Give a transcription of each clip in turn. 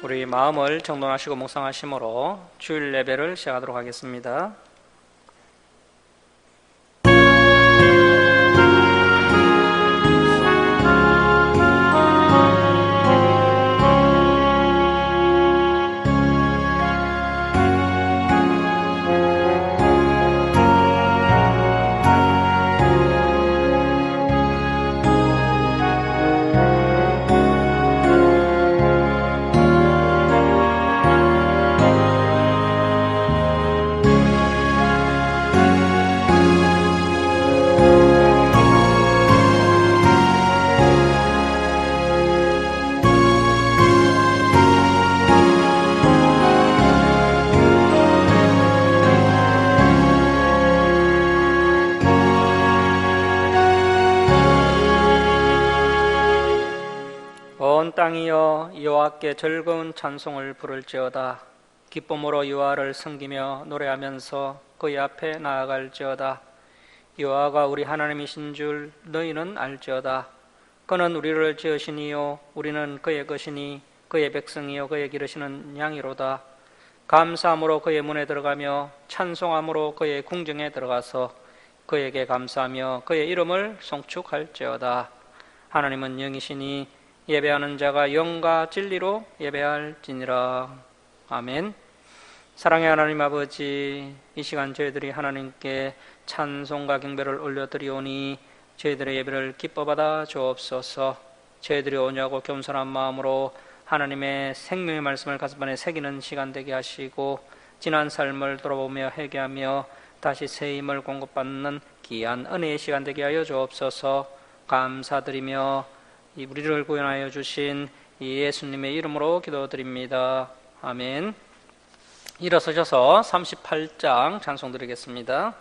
우리 마음을 정돈하시고 묵상하심으로 주일 예배를 시작하도록 하겠습니다. 온 땅이여 여호와께 즐거운 찬송을 부를지어다. 기쁨으로 여호와를 섬기며 노래하면서 그의 앞에 나아갈지어다. 여호와가 우리 하나님이신 줄 너희는 알지어다. 그는 우리를 지으시니요 우리는 그의 것이니 그의 백성이요 그의 기르시는 양이로다. 감사함으로 그의 문에 들어가며 찬송함으로 그의 궁정에 들어가서 그에게 감사하며 그의 이름을 송축할지어다. 하나님은 영이시니 예배하는 자가 영과 진리로 예배할지니라. 아멘. 사랑의 하나님 아버지, 이 시간 저희들이 하나님께 찬송과 경배를 올려드리오니 저희들의 예배를 기뻐 받아 주옵소서. 저희들이 오냐고 겸손한 마음으로 하나님의 생명의 말씀을 가슴안에 새기는 시간 되게 하시고 지난 삶을 돌아보며 회개하며 다시 새 힘을 공급받는 귀한 은혜의 시간 되게 하여 주옵소서. 감사드리며 우리를 구원하여 주신 예수님의 이름으로 기도드립니다. 아멘. 일어서셔서 38장 찬송 드리겠습니다.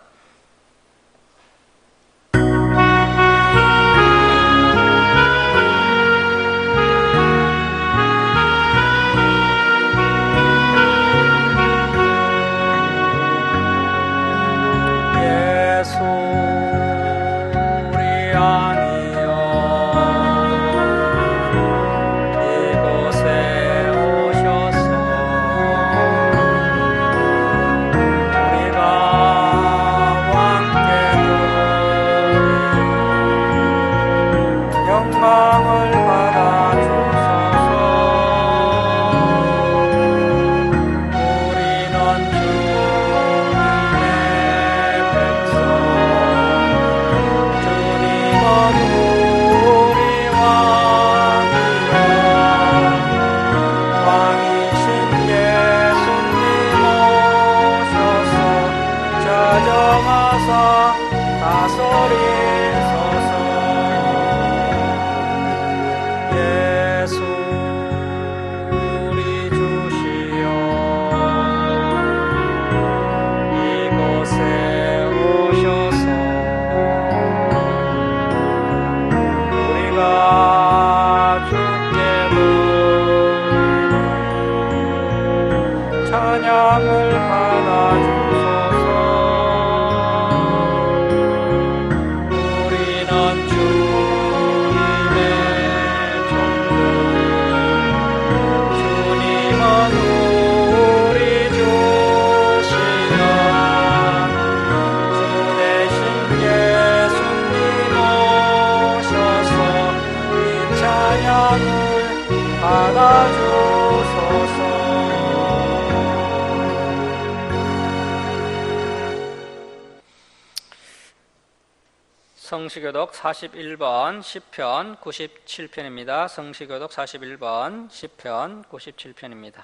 성시교독 41번 시편 97편입니다. 성시교독 41번 시편 97편입니다.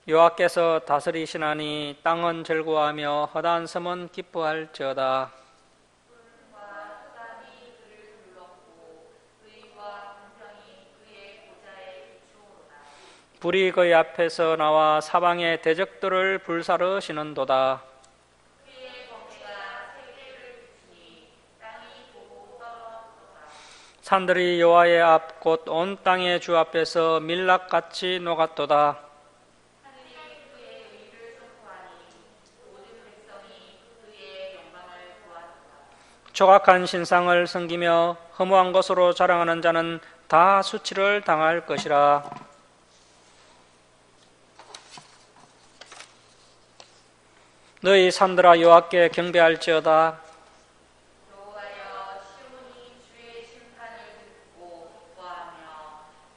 여호와께서 다스리시나니 땅은 즐거워하며 허다한 섬은 기뻐할지어다. 불이 그의 앞에서 나와 사방의 대적들을 불사르시는도다. 산들이 여호와의 앞 곧 온 땅의 주 앞에서 밀락같이 녹았도다. 조각한 신상을 섬기며 허무한 것으로 자랑하는 자는 다 수치를 당할 것이라. 너희 산들아 여호와께 경배할지어다. 여호와여, 시온이 주의 심판을 듣고 기뻐하며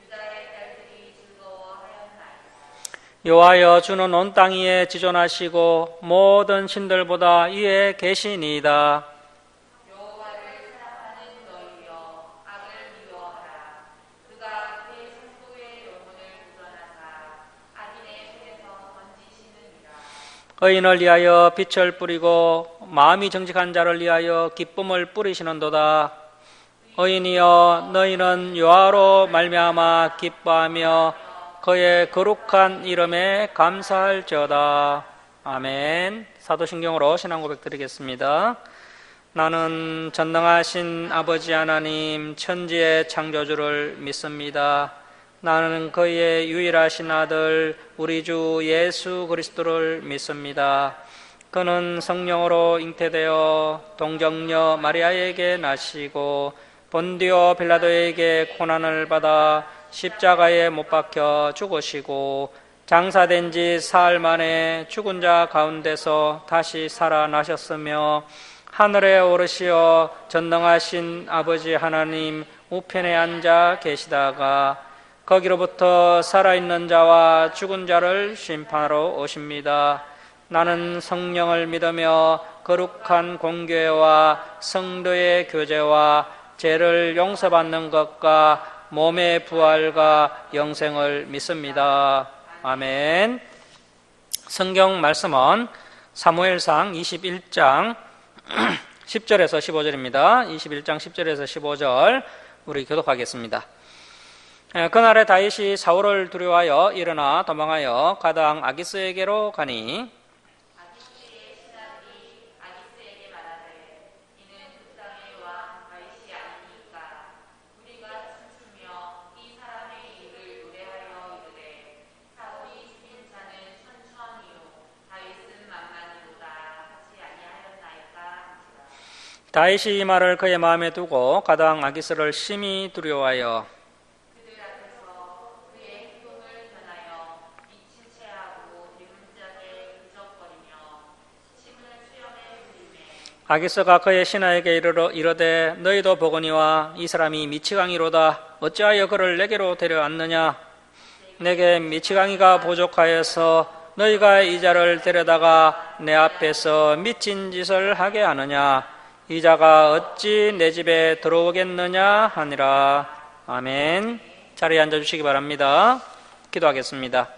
유다의 딸들이 즐거워하였나이다. 여호와여, 주는 온 땅 위에 지존하시고 모든 신들보다 위에 계시니이다. 여호와를 사랑하는 너희여, 악을 미워하라. 그가 그의 성도의 영혼을 구원하사 악인의 손에서 건지시느니라. 의인을 위하여 빛을 뿌리고 마음이 정직한 자를 위하여 기쁨을 뿌리시는도다. 의인이여, 너희는 여호와로 말미암아 기뻐하며 그의 거룩한 이름에 감사할지어다. 아멘. 사도신경으로 신앙 고백 드리겠습니다. 나는 전능하신 아버지 하나님 천지의 창조주를 믿습니다. 나는 그의 유일하신 아들 우리 주 예수 그리스도를 믿습니다. 그는 성령으로 잉태되어 동정녀 마리아에게 나시고 본디오 빌라도에게 고난을 받아 십자가에 못 박혀 죽으시고 장사된 지 사흘 만에 죽은 자 가운데서 다시 살아나셨으며 하늘에 오르시어 전능하신 아버지 하나님 우편에 앉아 계시다가 거기로부터 살아있는 자와 죽은 자를 심판하러 오십니다. 나는 성령을 믿으며 거룩한 공교회와 성도의 교제와 죄를 용서받는 것과 몸의 부활과 영생을 믿습니다. 아멘. 성경 말씀은 사무엘상 21장 10절에서 15절입니다. 21장 10절에서 15절 우리 교독하겠습니다. 그날에 다윗이 사울을 두려워하여 일어나 도망하여 가당 아기스에게로 가니 아기스의 신하들이 아기스에게 말하되 이는 그 땅의 왕 다윗이 아니니까 우리가 춤추며 이 사람의 일을 노래하여 이르되 사울이 죽인 자는 천천히요 다윗은 만만히로다 하지 아니하였나이까 한지라. 다윗이 이 말을 그의 마음에 두고 가당 아기스를 심히 두려워하여 그들 앞에서 그의 행동을 변하여 미친 채하고 대문짝에 그적거리며 침을 수염에 흘리매 아기스가 그의 신하에게 이르되 너희도 보거니와 이 사람이 미치광이로다. 어찌하여 그를 내게로 데려왔느냐? 내게 미치광이가 부족하여서 너희가 이 자를 데려다가 내 앞에서 미친 짓을 하게 하느냐? 이 자가 어찌 내 집에 들어오겠느냐 하니라. 아멘. 자리에 앉아주시기 바랍니다. 기도하겠습니다.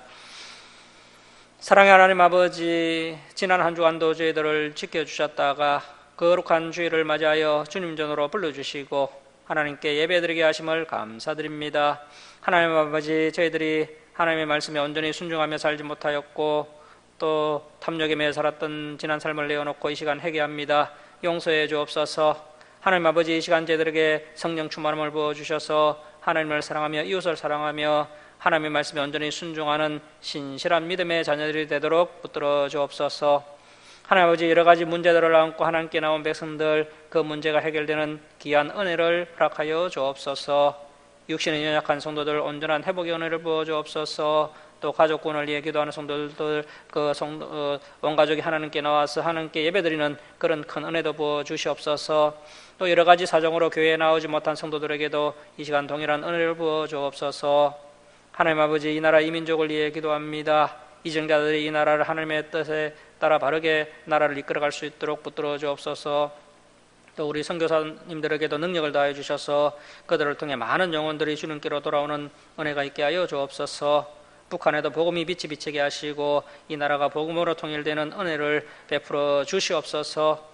사랑의 하나님 아버지, 지난 한 주간도 저희들을 지켜주셨다가 거룩한 주일을 맞이하여 주님 전으로 불러주시고 하나님께 예배드리게 하심을 감사드립니다. 하나님 아버지, 저희들이 하나님의 말씀에 온전히 순종하며 살지 못하였고 또 탐욕에 매여 살았던 지난 삶을 내어놓고 이 시간 회개합니다. 용서해 주옵소서. 하나님 아버지, 이 시간 저희들에게 성령 충만함을 부어주셔서 하나님을 사랑하며 이웃을 사랑하며 하나님의 말씀에 온전히 순종하는 신실한 믿음의 자녀들이 되도록 붙들어 주옵소서. 하나님 아버지, 여러 가지 문제들을 안고 하나님께 나온 백성들, 그 문제가 해결되는 귀한 은혜를 허락하여 주옵소서. 육신의 연약한 성도들 온전한 회복의 은혜를 부어 주옵소서. 또 가족군을 위해 기도하는 성도들, 온 가족이 하나님께 나와서 하나님께 예배드리는 그런 큰 은혜도 부어 주시옵소서. 또 여러 가지 사정으로 교회에 나오지 못한 성도들에게도 이 시간 동일한 은혜를 부어 주옵소서. 하나님 아버지, 이 나라 이 민족을 위해 기도합니다. 이정자들이 이 나라를 하나님의 뜻에 따라 바르게 나라를 이끌어갈 수 있도록 붙들어 주옵소서. 또 우리 선교사님들에게도 능력을 다해 주셔서 그들을 통해 많은 영혼들이 주님께로 돌아오는 은혜가 있게 하여 주옵소서. 북한에도 복음이 빛이 비치게 하시고 이 나라가 복음으로 통일되는 은혜를 베풀어 주시옵소서.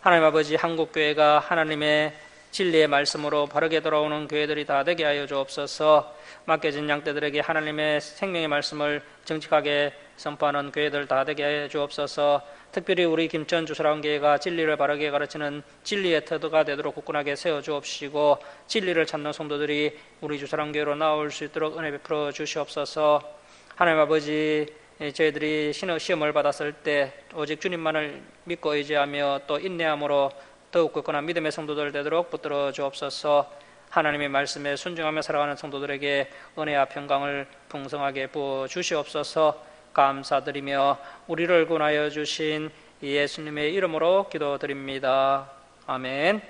하나님 아버지, 한국교회가 하나님의 진리의 말씀으로 바르게 돌아오는 교회들이 다 되게 하여 주옵소서. 맡겨진 양떼들에게 하나님의 생명의 말씀을 정직하게 선포하는 교회들 다 되게 하여 주옵소서. 특별히 우리 김천 주사랑교회가 진리를 바르게 가르치는 진리의 터도가 되도록 굳건하게 세워 주옵시고 진리를 찾는 성도들이 우리 주사랑교회로 나올 수 있도록 은혜 베풀어 주시옵소서. 하나님 아버지, 저희들이 시험을 받았을 때 오직 주님만을 믿고 의지하며 또 인내함으로 더욱 굳건한 믿음의 성도들 되도록 붙들어 주옵소서. 하나님의 말씀에 순종하며 살아가는 성도들에게 은혜와 평강을 풍성하게 부어 주시옵소서. 감사드리며 우리를 구원하여 주신 예수님의 이름으로 기도드립니다. 아멘.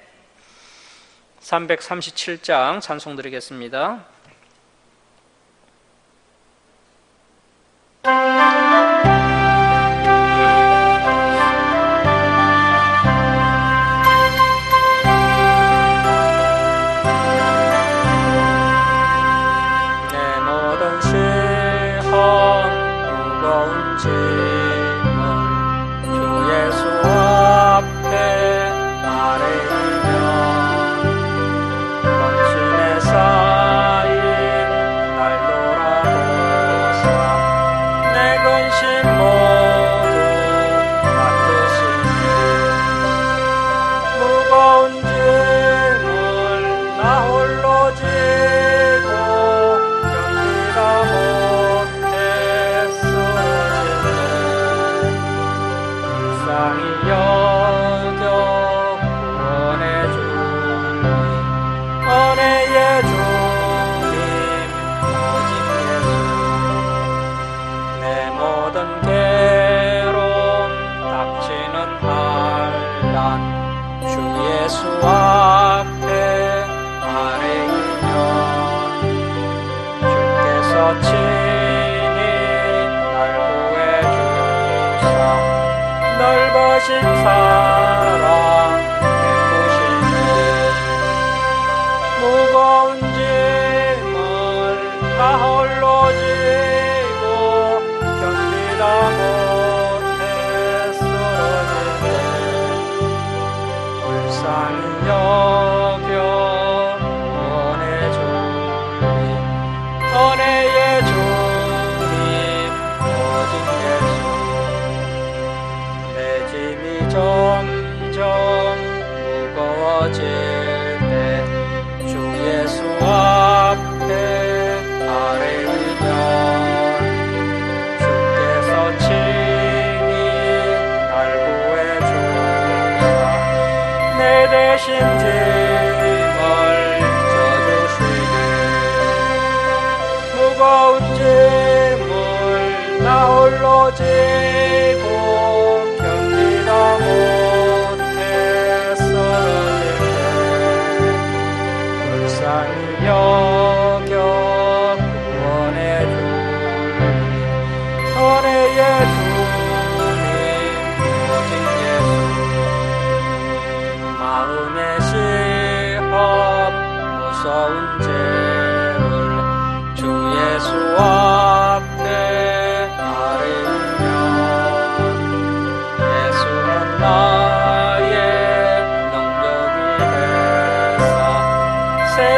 337장 찬송 드리겠습니다.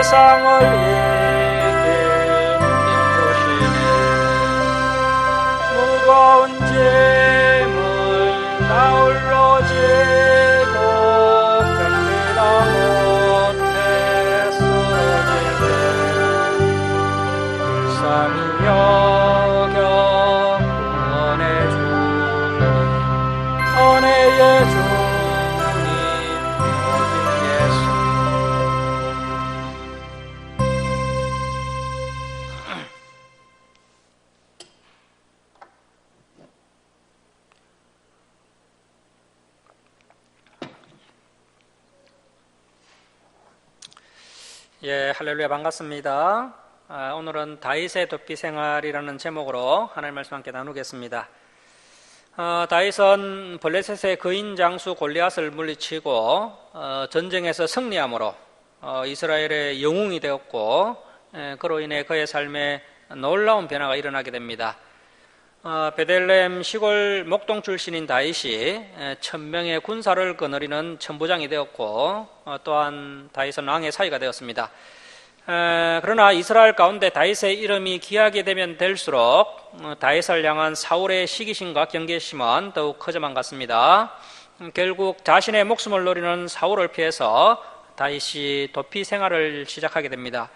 세상을 이길 힘주시네. 무거운 짐을 나 홀로 지고 견디다 못해 쓰러질 때 불쌍히 여겨 구원해 주니 은혜의 주님 오직 예수. 예, 할렐루야, 반갑습니다. 오늘은 다윗의 도피 생활이라는 제목으로 하나님 말씀 함께 나누겠습니다. 다윗은 블레셋의 거인 장수 골리앗을 물리치고 전쟁에서 승리함으로 이스라엘의 영웅이 되었고, 그로 인해 그의 삶에 놀라운 변화가 일어나게 됩니다. 베들레헴 시골 목동 출신인 다윗이 1000명의 군사를 거느리는 천부장이 되었고, 또한 다윗은 왕의 사위가 되었습니다. 그러나 이스라엘 가운데 다윗의 이름이 귀하게 되면 될수록 다윗을 향한 사울의 시기심과 경계심은 더욱 커져만 갔습니다. 결국 자신의 목숨을 노리는 사울을 피해서 다윗이 도피 생활을 시작하게 됩니다.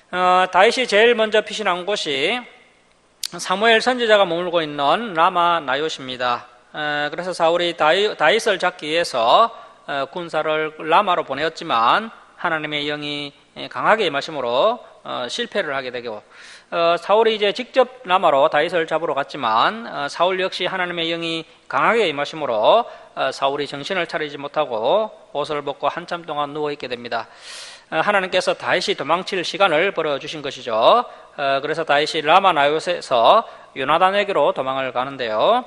다윗이 제일 먼저 피신한 곳이 사무엘 선지자가 머물고 있는 라마 나요시입니다. 그래서 사울이 다윗을 잡기 위해서 군사를 라마로 보내었지만 하나님의 영이 강하게 임하심으로 실패를 하게 되고, 사울이 이제 직접 라마로 다윗을 잡으러 갔지만 사울 역시 하나님의 영이 강하게 임하심으로 사울이 정신을 차리지 못하고 옷을 벗고 한참 동안 누워 있게 됩니다. 하나님께서 다윗이 도망칠 시간을 벌어주신 것이죠. 그래서 다윗이 라마 나요셋에서 요나단에게로 도망을 가는데요.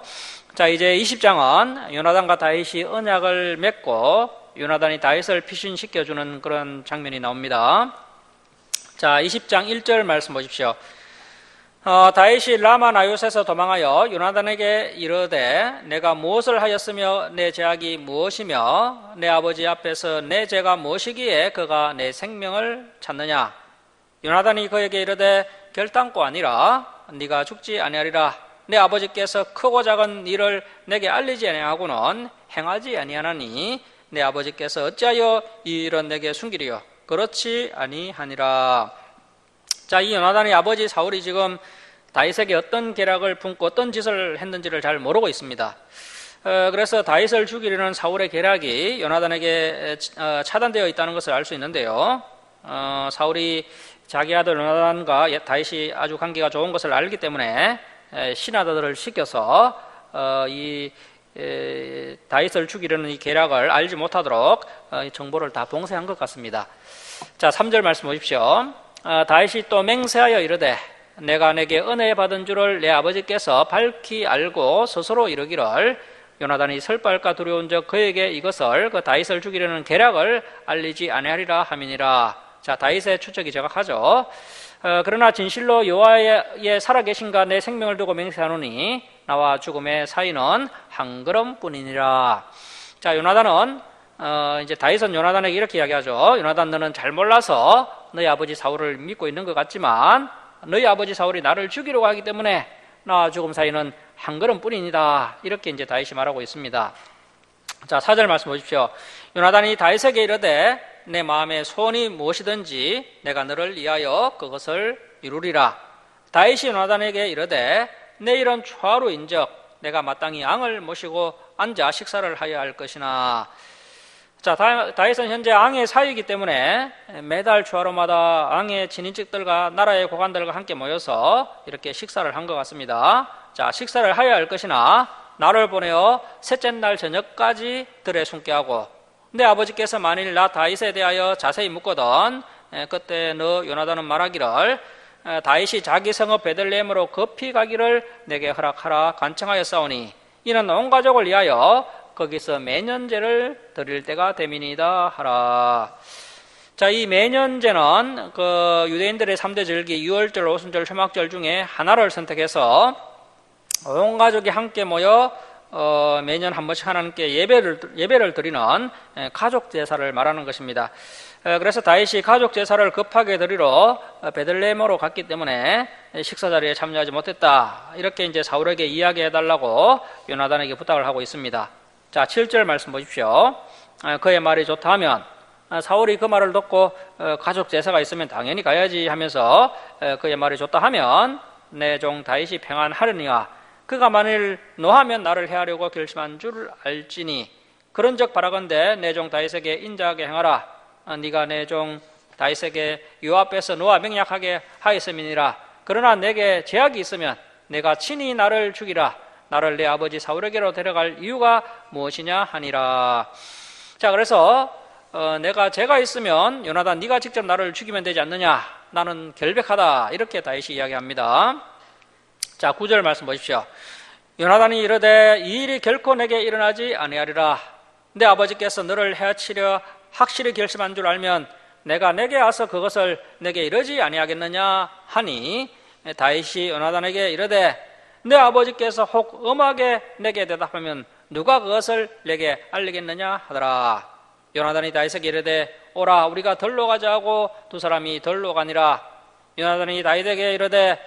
자, 이제 20장은 요나단과 다윗이 언약을 맺고 요나단이 다윗을 피신시켜주는 그런 장면이 나옵니다. 자, 20장 1절 말씀 보십시오. 다윗이 라마 나요셋에서 도망하여 요나단에게 이르되 내가 무엇을 하였으며 내 죄악이 무엇이며 내 아버지 앞에서 내 죄가 무엇이기에 그가 내 생명을 찾느냐. 요나단이 그에게 이르되 결단코 아니라 네가 죽지 아니하리라. 내 아버지께서 크고 작은 일을 내게 알리지 아니하고는 행하지 아니하나니 내 아버지께서 어찌하여 이 일은 내게 숨기리요. 그렇지 아니하니라. 자, 이 요나단의 아버지 사울이 지금 다윗에게 어떤 계략을 품고 어떤 짓을 했는지를 잘 모르고 있습니다. 그래서 다윗을 죽이려는 사울의 계략이 요나단에게 차단되어 있다는 것을 알 수 있는데요. 사울이 자기 아들 요나단과 다윗이 아주 관계가 좋은 것을 알기 때문에 신하들을 시켜서 이 다윗을 죽이려는 이 계략을 알지 못하도록 정보를 다 봉쇄한 것 같습니다. 자, 3절 말씀 보십시오. 다윗이 또 맹세하여 이르되 내가 내게 은혜 받은 줄을 내 아버지께서 밝히 알고 스스로 이르기를 요나단이 설발과 두려운 적 그에게 이것을 그 다윗을 죽이려는 계략을 알리지 아니하리라 함이니라. 자, 다윗의 추측이 정확하죠. 그러나 진실로 여호와의 살아계신가 내 생명을 두고 맹세하노니 나와 죽음의 사이는 한 걸음뿐이니라. 자, 요나단은 이제 다윗은 요나단에게 이렇게 이야기하죠. 요나단, 너는 잘 몰라서 너희 아버지 사울을 믿고 있는 것 같지만 너희 아버지 사울이 나를 죽이려고 하기 때문에 나와 죽음 사이는 한 걸음뿐이니다. 이렇게 이제 다윗이 말하고 있습니다. 자, 4절 말씀 보십시오. 요나단이 다윗에게 이르되 내 마음의 소원이 무엇이든지 내가 너를 위하여 그것을 이루리라. 다윗이 요나단에게 이르되 내일은 초하루인즉 내가 마땅히 양을 모시고 앉아 식사를 하여야 할 것이나. 자, 다윗은 현재 앙의 사위이기 때문에 매달 초하루마다 앙의 친인척들과 나라의 고관들과 함께 모여서 이렇게 식사를 한 것 같습니다. 자, 식사를 하여야 할 것이나 나를 보내어 셋째 날 저녁까지 들에 숨게 하고 내 아버지께서 만일 나 다윗에 대하여 자세히 묻거든 그때 너 요나단은 말하기를 다윗이 자기 성읍 베들레헴으로 급히 가기를 내게 허락하라 간청하였사오니 이는 온 가족을 위하여 거기서 매년제를 드릴 때가 됨이니이다 하라. 자, 이 매년제는 그 유대인들의 3대 절기 유월절, 오순절, 초막절 중에 하나를 선택해서 온 가족이 함께 모여 매년 한 번씩 하나님께 예배를 드리는 가족 제사를 말하는 것입니다. 그래서 다윗이 가족 제사를 급하게 드리러 베들레헴으로 갔기 때문에 식사 자리에 참여하지 못했다. 이렇게 이제 사울에게 이야기해 달라고 요나단에게 부탁을 하고 있습니다. 자, 7절 말씀 보십시오. 그의 말이 좋다 하면 사울이 그 말을 듣고 가족 제사가 있으면 당연히 가야지 하면서 그의 말이 좋다 하면 내 종 다윗이 평안하려니와 그가 만일 노하면 나를 해하려고 결심한 줄 알지니 그런즉 바라건대 내 종 다윗에게 인자하게 행하라. 네가 내 종 다윗에게 요 앞에서 노아 맹약하게 하였음이니라. 그러나 내게 제약이 있으면 내가 친히 나를 죽이라. 나를 내 아버지 사울에게로 데려갈 이유가 무엇이냐 하니라. 자, 그래서 내가 죄가 있으면 요나단 네가 직접 나를 죽이면 되지 않느냐. 나는 결백하다. 이렇게 다윗이 이야기합니다. 자, 9절 말씀 보십시오. 요나단이 이르되 이 일이 결코 내게 일어나지 아니하리라. 내 아버지께서 너를 해치려 확실히 결심한 줄 알면 내가 내게 와서 그것을 내게 이르지 아니하겠느냐 하니 다윗이 요나단에게 이르되 내 아버지께서 혹 엄하게 내게 대답하면 누가 그것을 내게 알리겠느냐 하더라. 요나단이 다윗에게 이르되 오라 우리가 들로 가자 하고 두 사람이 들로 가니라. 요나단이 다윗에게 이르되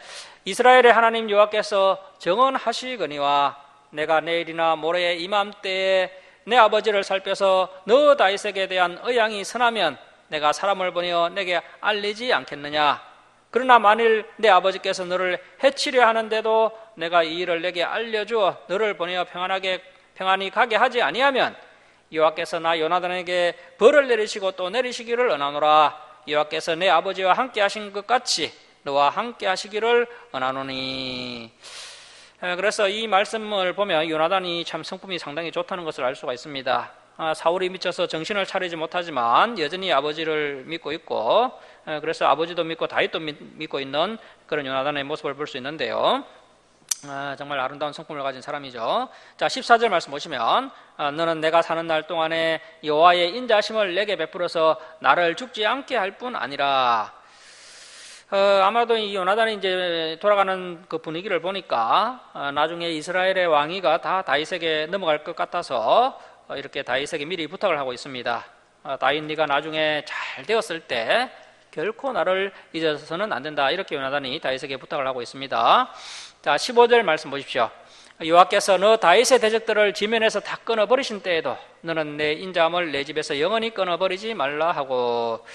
이스라엘의 하나님 여호와께서 정언하시거니와 내가 내일이나 모레 이맘때에 내 아버지를 살펴서 너 다윗에게 대한 의향이 선하면 내가 사람을 보내어 내게 알리지 않겠느냐. 그러나 만일 내 아버지께서 너를 해치려 하는데도 내가 이 일을 내게 알려주어 너를 보내어 평안히 가게 하지 아니하면 여호와께서 나 요나단에게 벌을 내리시고 또 내리시기를 원하노라. 여호와께서 내 아버지와 함께 하신 것 같이 너와 함께 하시기를 원하노니. 그래서 이 말씀을 보면 요나단이 참 성품이 상당히 좋다는 것을 알 수가 있습니다. 사울이 미쳐서 정신을 차리지 못하지만 여전히 아버지를 믿고 있고, 그래서 아버지도 믿고 다윗도 믿고 있는 그런 요나단의 모습을 볼 수 있는데요. 정말 아름다운 성품을 가진 사람이죠. 자, 14절 말씀 보시면 너는 내가 사는 날 동안에 여호와의 인자하심을 내게 베풀어서 나를 죽지 않게 할 뿐 아니라. 아마도 이 요나단이 이제 돌아가는 그 분위기를 보니까 나중에 이스라엘의 왕위가 다 다윗에게 넘어갈 것 같아서 이렇게 다윗에게 미리 부탁을 하고 있습니다. 다윗 네가 나중에 잘 되었을 때 결코 나를 잊어서는 안 된다. 이렇게 요나단이 다윗에게 부탁을 하고 있습니다. 자, 15절 말씀 보십시오. 여호와께서 너 다윗의 대적들을 지면에서 다 끊어버리신 때에도 너는 내 인자함을 내 집에서 영원히 끊어버리지 말라 하고.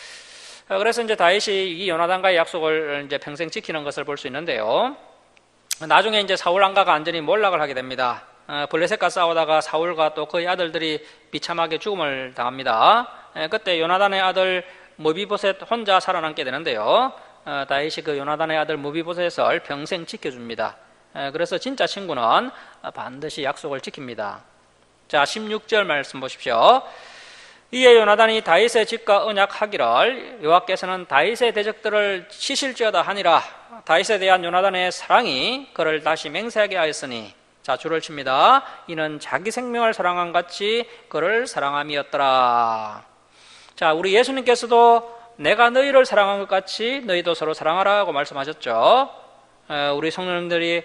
그래서 이제 다윗이 이 요나단과의 약속을 이제 평생 지키는 것을 볼 수 있는데요. 나중에 이제 사울 왕가가 완전히 몰락을 하게 됩니다. 블레셋과 싸우다가 사울과 또 그의 아들들이 비참하게 죽음을 당합니다. 그때 요나단의 아들 무비보셋 혼자 살아남게 되는데요. 다윗이 그 요나단의 아들 무비보셋을 평생 지켜줍니다. 그래서 진짜 친구는 반드시 약속을 지킵니다. 자, 16절 말씀 보십시오. 이에 요나단이 다윗의 집과 언약하기를 여호와께서는 다윗의 대적들을 치실지어다 하니라. 다윗에 대한 요나단의 사랑이 그를 다시 맹세하게 하였으니. 자, 줄을 칩니다. 이는 자기 생명을 사랑한 같이 그를 사랑함이었더라. 자, 우리 예수님께서도 내가 너희를 사랑한 것 같이 너희도 서로 사랑하라고 말씀하셨죠. 우리 성도님들이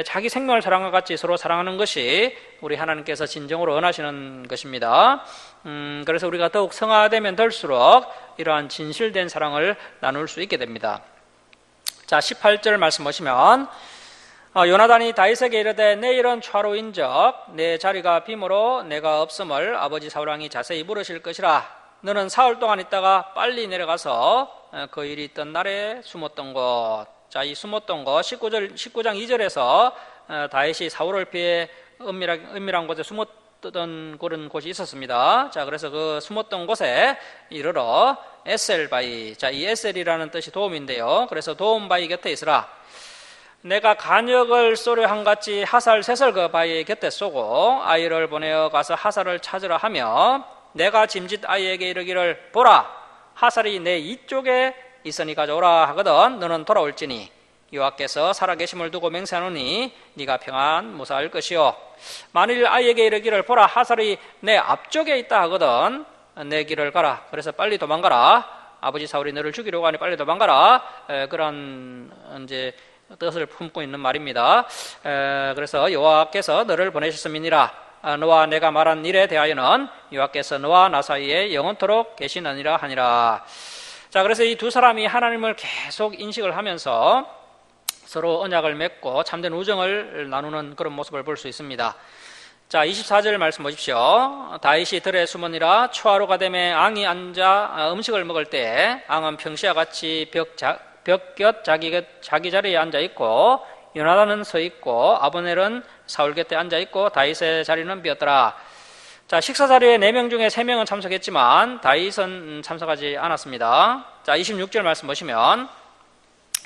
자기 생명을 사랑한 것 같이 서로 사랑하는 것이 우리 하나님께서 진정으로 원하시는 것입니다. 그래서 우리가 더욱 성화되면 될수록 이러한 진실된 사랑을 나눌 수 있게 됩니다. 자, 18절 말씀 보시면 요나단이 다윗에게 이르되 내일은 차로인적 내 자리가 빔으로 내가 없음을 아버지 사울왕이 자세히 물으실 것이라. 너는 사흘 동안 있다가 빨리 내려가서 그 일이 있던 날에 숨었던 곳. 자, 이 숨었던 곳 19장 2절에서 다윗이 사울을 피해 은밀한 곳에 숨었던 그런 곳이 있었습니다. 자, 그래서 그 숨었던 곳에 이르러 에셀바이. 자, 이 에셀이라는 뜻이 도움인데요. 그래서 도움바위 곁에 있으라. 내가 간역을 쏘려 한같이 하살 셋을 그 바위 곁에 쏘고 아이를 보내어 가서 하살을 찾으라 하며 내가 짐짓 아이에게 이르기를 보라 하살이 내 이쪽에 있으니 가져오라 하거든 너는 돌아올지니 여호와께서 살아계심을 두고 맹세하노니 네가 평안 무사할 것이요 만일 아이에게 이르기를 보라 하살이 내 앞쪽에 있다 하거든 내 길을 가라. 그래서 빨리 도망가라. 아버지 사울이 너를 죽이려고 하니 빨리 도망가라. 그런 이제 뜻을 품고 있는 말입니다. 그래서 여호와께서 너를 보내셨음이니라. 너와 내가 말한 일에 대하여는 여호와께서 너와 나 사이에 영원토록 계시느니라 하니라. 자, 그래서 이 두 사람이 하나님을 계속 인식을 하면서 서로 언약을 맺고 참된 우정을 나누는 그런 모습을 볼 수 있습니다. 자, 24절 말씀 보십시오. 다윗이 들에 숨으니라. 초하루가 되매 앙이 앉아 음식을 먹을 때 앙은 평시와 같이 벽 곁 자기 자리에 앉아 있고 요나단은 서 있고 아브넬은 사울 곁에 앉아 있고 다윗의 자리는 비었더라. 자, 식사 자리에 4명 중에 3명은 참석했지만 다윗은 참석하지 않았습니다. 자, 26절 말씀 보시면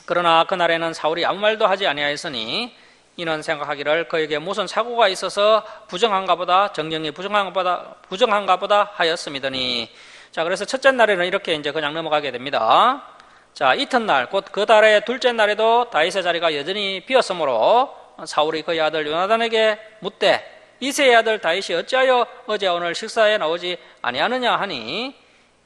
그러나 그날에는 사울이 아무 말도 하지 아니하였으니 이는 생각하기를 그에게 무슨 사고가 있어서 부정한가 보다 정령이 부정한가 보다 하였음이더니. 자, 그래서 첫째 날에는 이렇게 이제 그냥 넘어가게 됩니다. 자, 이튿날 곧 그 달의 둘째 날에도 다윗의 자리가 여전히 비었으므로 사울이 그의 아들 요나단에게 묻되 이새의 아들 다윗이 어찌하여 어제 오늘 식사에 나오지 아니하느냐 하니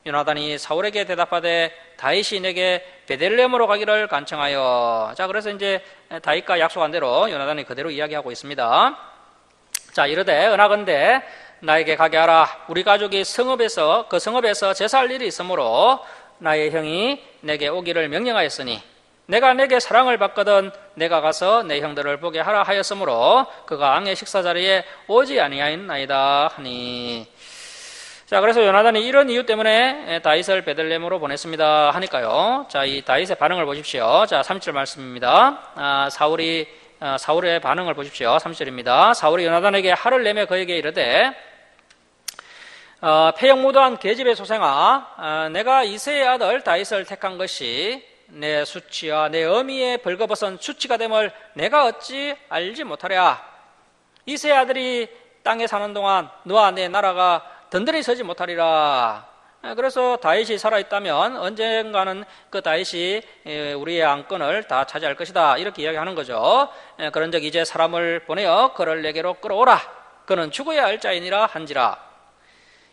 요나단이 사울에게 대답하되 다윗이 내게 베들레헴으로 가기를 간청하여. 자, 그래서 이제 다윗과 약속한 대로 요나단이 그대로 이야기하고 있습니다. 자, 이르되 은하건대 나에게 가게 하라. 우리 가족이 그 성읍에서 제사할 일이 있으므로 나의 형이 내게 오기를 명령하였으니 내가 내게 사랑을 받거든 내가 가서 내 형들을 보게 하라 하였으므로 그가 앙의 식사 자리에 오지 아니하였나이다 하니. 자, 그래서 요나단이 이런 이유 때문에 다윗을 베들레헴으로 보냈습니다 하니까요. 자, 이 다윗의 반응을 보십시오. 자, 3절 말씀입니다. 사울의 반응을 보십시오. 3절입니다. 사울이 요나단에게 할을 내며 그에게 이르되 폐역무도한 계집의 소생아, 내가 이새의 아들 다윗을 택한 것이 내 수치와 내 어미의 벌거벗은 수치가 됨을 내가 어찌 알지 못하랴. 이새의 아들이 땅에 사는 동안 너와 내 나라가 든든히 서지 못하리라. 그래서 다윗이 살아있다면 언젠가는 그 다윗이 우리의 안건을 다 차지할 것이다, 이렇게 이야기하는 거죠. 그런즉 이제 사람을 보내어 그를 내게로 끌어오라. 그는 죽어야 할 자이니라 한지라.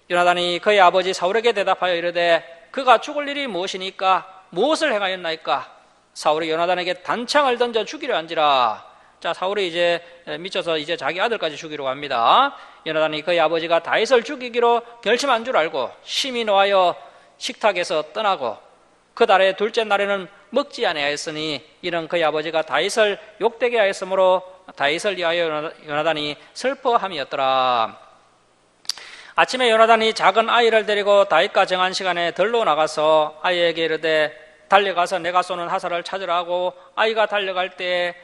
요나단이 그의 아버지 사울에게 대답하여 이르되 그가 죽을 일이 무엇이니까? 무엇을 행하였나이까? 사울이 요나단에게 단창을 던져 죽이려 한지라. 자, 사울이 이제 미쳐서 이제 자기 아들까지 죽이려고 합니다. 요나단이 그의 아버지가 다윗을 죽이기로 결심한 줄 알고 심히 노하여 식탁에서 떠나고 그 달의 둘째 날에는 먹지 아니하였으니 이는 그의 아버지가 다윗을 욕되게 하였으므로 다윗을 위하여 요나단이 슬퍼함이었더라. 아침에 요나단이 작은 아이를 데리고 다윗과 정한 시간에 들로 나가서 아이에게 이르되 달려가서 내가 쏘는 화살을 찾으라 하고 아이가 달려갈 때에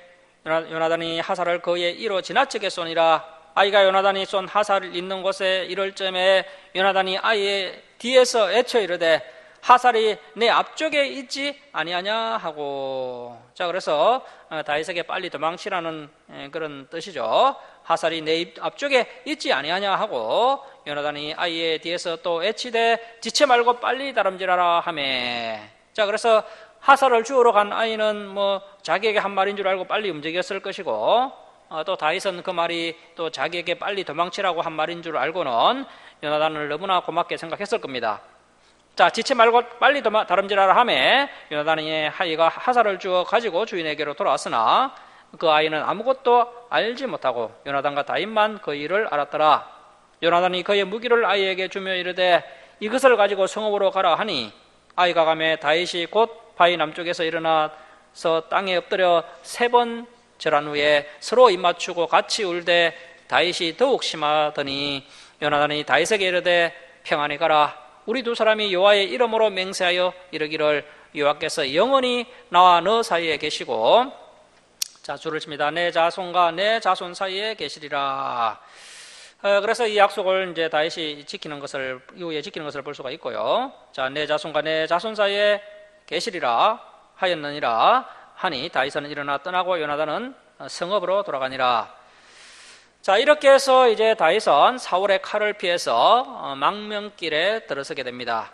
요나단이 화살을 그의 이로 지나치게 쏘니라. 아이가 요나단이 쏜 화살을 있는 곳에 이를 쯤에 요나단이 아이의 뒤에서 애쳐 이르되 화살이 내 앞쪽에 있지 아니하냐 하고. 자, 그래서 다윗에게 빨리 도망치라는 그런 뜻이죠. 화살이 내 앞쪽에 있지 아니하냐 하고 요나단이 아이의 뒤에서 또 애치되 지체 말고 빨리 다름질하라 하매. 자, 그래서 화살을 주우러 간 아이는 뭐 자기에게 한 말인 줄 알고 빨리 움직였을 것이고 또 다윗은 그 말이 또 자기에게 빨리 도망치라고 한 말인 줄 알고는 요나단을 너무나 고맙게 생각했을 겁니다. 자, 지체 말고 빨리 다름질하라 하매 요나단이 아이가 화살을 주워 가지고 주인에게로 돌아왔으나 그 아이는 아무것도 알지 못하고 요나단과 다윗만 그 일을 알았더라. 요나단이 그의 무기를 아이에게 주며 이르되 이것을 가지고 성읍으로 가라 하니 아이가 가매 다윗이 곧 바위 남쪽에서 일어나서 땅에 엎드려 3번 절한 후에 서로 입맞추고 같이 울되 다윗이 더욱 심하더니 요나단이 다윗에게 이르되 평안히 가라. 우리 두 사람이 여호와의 이름으로 맹세하여 이르기를 여호와께서 영원히 나와 너 사이에 계시고 자, 줄을 칩니다. 내 자손과 내 자손 사이에 계시리라. 그래서 이 약속을 이제 다윗이 지키는 것을 이후에 지키는 것을 볼 수가 있고요. 자, 내 자손과 내 자손 사이에 계시리라 하였느니라 하니 다윗은 일어나 떠나고 요나단은 성읍으로 돌아가니라. 자, 이렇게 해서 이제 다윗은 사울의 칼을 피해서 망명길에 들어서게 됩니다.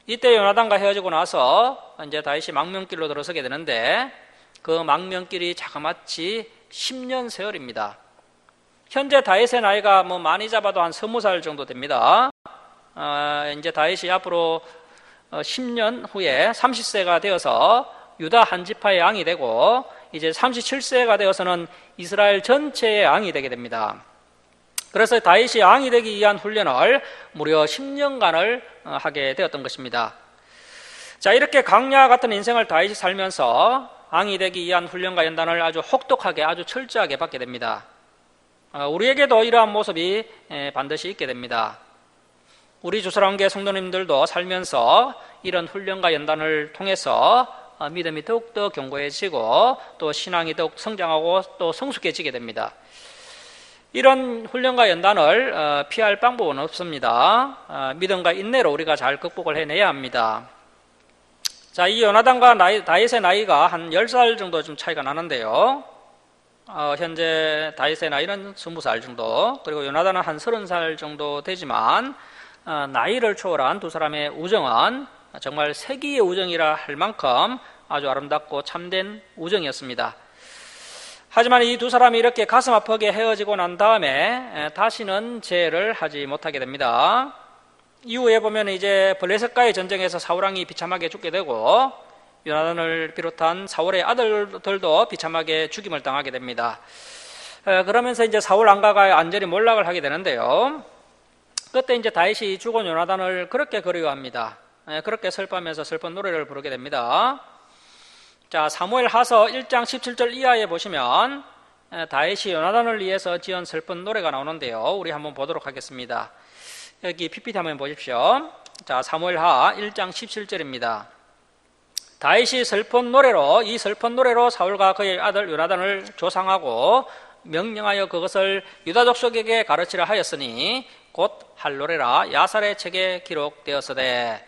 이때 요나단과 헤어지고 나서 이제 다윗이 망명길로 들어서게 되는데 그 망명길이 자그마치 10년 세월입니다. 현재 다윗의 나이가 뭐 많이 잡아도 한 20살 정도 됩니다. 이제 다윗이 앞으로 10년 후에 30세가 되어서 유다 한 지파의 왕이 되고 이제 37세가 되어서는 이스라엘 전체의 왕이 되게 됩니다. 그래서 다윗이 왕이 되기 위한 훈련을 무려 10년간을 하게 되었던 것입니다. 자, 이렇게 강야 같은 인생을 다윗이 살면서 왕이 되기 위한 훈련과 연단을 아주 혹독하게 아주 철저하게 받게 됩니다. 우리에게도 이러한 모습이 반드시 있게 됩니다. 우리 주사랑교회 성도님들도 살면서 이런 훈련과 연단을 통해서 믿음이 더욱더 견고해지고 또 신앙이 더욱 성장하고 또 성숙해지게 됩니다. 이런 훈련과 연단을 피할 방법은 없습니다. 믿음과 인내로 우리가 잘 극복을 해내야 합니다. 자, 이 요나단과 다윗의 나이가 한 10살 정도 좀 차이가 나는데요. 현재 다윗의 나이는 20살 정도, 그리고 요나단은 한 30살 정도 되지만 나이를 초월한 두 사람의 우정은 정말 세기의 우정이라 할 만큼 아주 아름답고 참된 우정이었습니다. 하지만 이 두 사람이 이렇게 가슴 아프게 헤어지고 난 다음에 다시는 재회를 하지 못하게 됩니다. 이후에 보면 이제 블레셋과의 전쟁에서 사울왕이 비참하게 죽게 되고 요나단을 비롯한 사울의 아들들도 비참하게 죽임을 당하게 됩니다. 그러면서 이제 사울 왕가가 완전히 몰락을 하게 되는데요. 그때 이제 다윗이 죽은 요나단을 그렇게 그리워합니다. 그렇게 슬퍼하면서 슬픈 노래를 부르게 됩니다. 자, 사무엘하서 1장 17절 이하에 보시면 다윗이 요나단을 위해서 지은 슬픈 노래가 나오는데요. 우리 한번 보도록 하겠습니다. 여기 PPT 한번 보십시오. 자, 사무엘하 1장 17절입니다. 다윗이 이 슬픈 노래로 사울과 그의 아들 요나단을 조상하고 명령하여 그것을 유다 족속에게 가르치라 하였으니 곧 할노레라 야살의 책에 기록되었으되.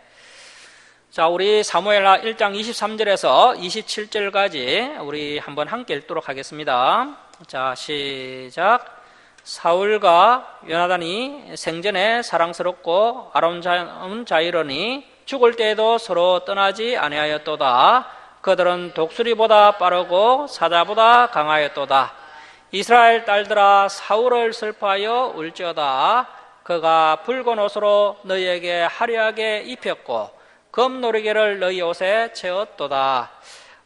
자, 우리 사무엘하 1장 23절에서 27절까지 우리 한번 함께 읽도록 하겠습니다. 자, 시작. 사울과 요나단이 생전에 사랑스럽고 아름다운 자이러니 죽을 때에도 서로 떠나지 아니하였도다. 그들은 독수리보다 빠르고 사자보다 강하였도다. 이스라엘 딸들아, 사울을 슬퍼하여 울지어다. 그가 붉은 옷으로 너희에게 화려하게 입혔고 금노리개를 너희 옷에 채웠도다.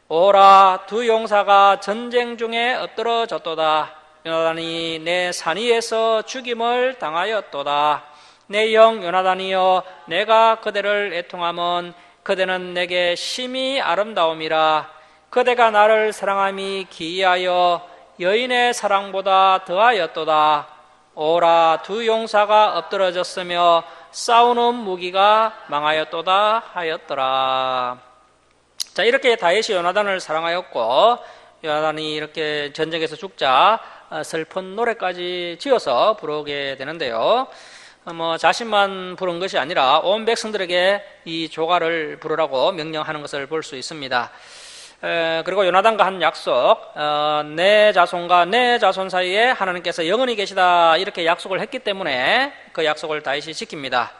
오라, 두 용사가 전쟁 중에 엎드러졌도다. 요나단이 내 산 위에서 죽임을 당하였도다. 내 형 요나단이여, 내가 그대를 애통함은 그대는 내게 심히 아름다움이라. 그대가 나를 사랑함이 기이하여 여인의 사랑보다 더하였도다. 오라, 두 용사가 엎드러졌으며 싸우는 무기가 망하였도다 하였더라. 자, 이렇게 다윗이 요나단을 사랑하였고 요나단이 이렇게 전쟁에서 죽자 슬픈 노래까지 지어서 부르게 되는데요. 자신만 부른 것이 아니라 온 백성들에게 이 조가를 부르라고 명령하는 것을 볼 수 있습니다. 그리고 요나단과 한 약속, 내 자손과 내 자손 사이에 하나님께서 영원히 계시다, 이렇게 약속을 했기 때문에 그 약속을 다윗이 지킵니다.